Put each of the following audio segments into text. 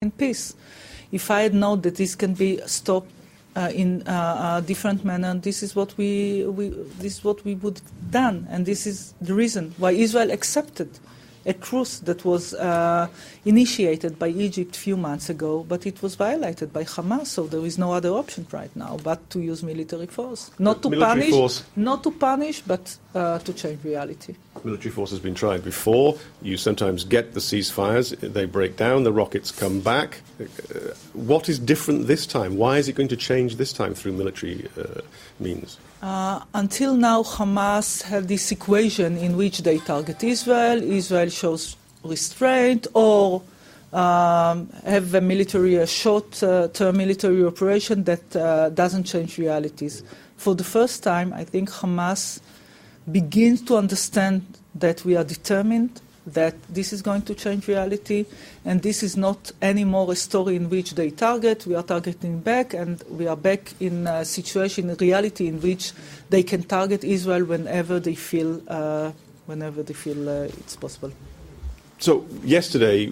in peace. If I had known that this can be stopped in a different manner, this is what we would have done, and this is the reason why Israel accepted a truce that was initiated by Egypt a few months ago, but it was violated by Hamas, so there is no other option right now but to use military force. Not to punish, but to change reality. Military force has been tried before. You sometimes get the ceasefires, they break down, the rockets come back. What is different this time? Why is it going to change this time through military means? Until now, Hamas had this equation in which they target Israel. Israel shows restraint or have a short-term military operation that doesn't change realities. For the first time, I think Hamas begins to understand that we are determined, that this is going to change reality, and this is not anymore a story in which they target. We are targeting back, and we are back in a situation, a reality in which they can target Israel whenever they feel it's possible. So yesterday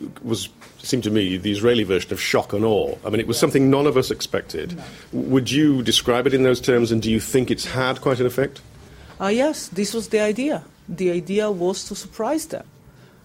seemed to me, the Israeli version of shock and awe. I mean, it was something none of us expected. No. Would you describe it in those terms, and do you think it's had quite an effect? Yes, this was the idea. The idea was to surprise them.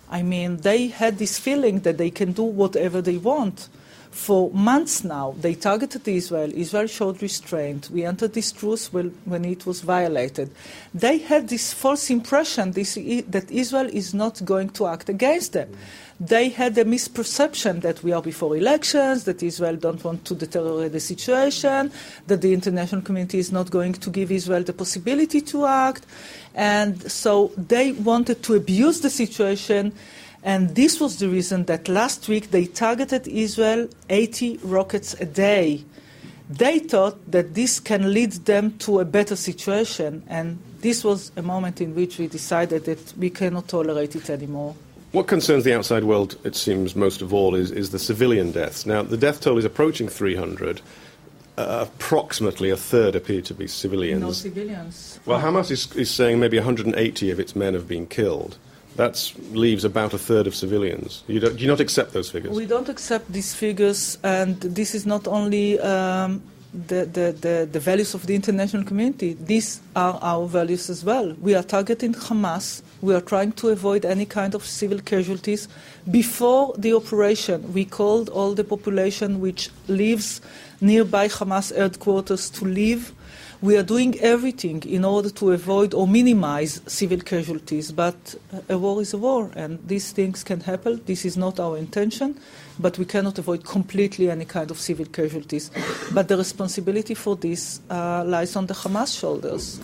I mean, they had this feeling that they can do whatever they want. For months now, they targeted Israel. Israel showed restraint. We entered this truce when it was violated. They had this false impression that Israel is not going to act against them. They had a misperception that we are before elections, that Israel don't want to deteriorate the situation, that the international community is not going to give Israel the possibility to act. And so they wanted to abuse the situation. And this was the reason that last week they targeted Israel 80 rockets a day. They thought that this can lead them to a better situation. And this was a moment in which we decided that we cannot tolerate it anymore. What concerns the outside world, it seems, most of all, is the civilian deaths. Now, the death toll is approaching 300. Approximately a third appear to be civilians. No civilians. Well, Hamas is saying maybe 180 of its men have been killed. That leaves about a third of civilians. Do you not accept those figures? We don't accept these figures, and this is not only the values of the international community. These are our values as well. We are targeting Hamas. We are trying to avoid any kind of civil casualties. Before the operation, we called all the population which lives nearby Hamas headquarters to leave. We are doing everything in order to avoid or minimize civil casualties, but a war is a war, and these things can happen. This is not our intention, but we cannot avoid completely any kind of civil casualties. But the responsibility for this lies on the Hamas shoulders.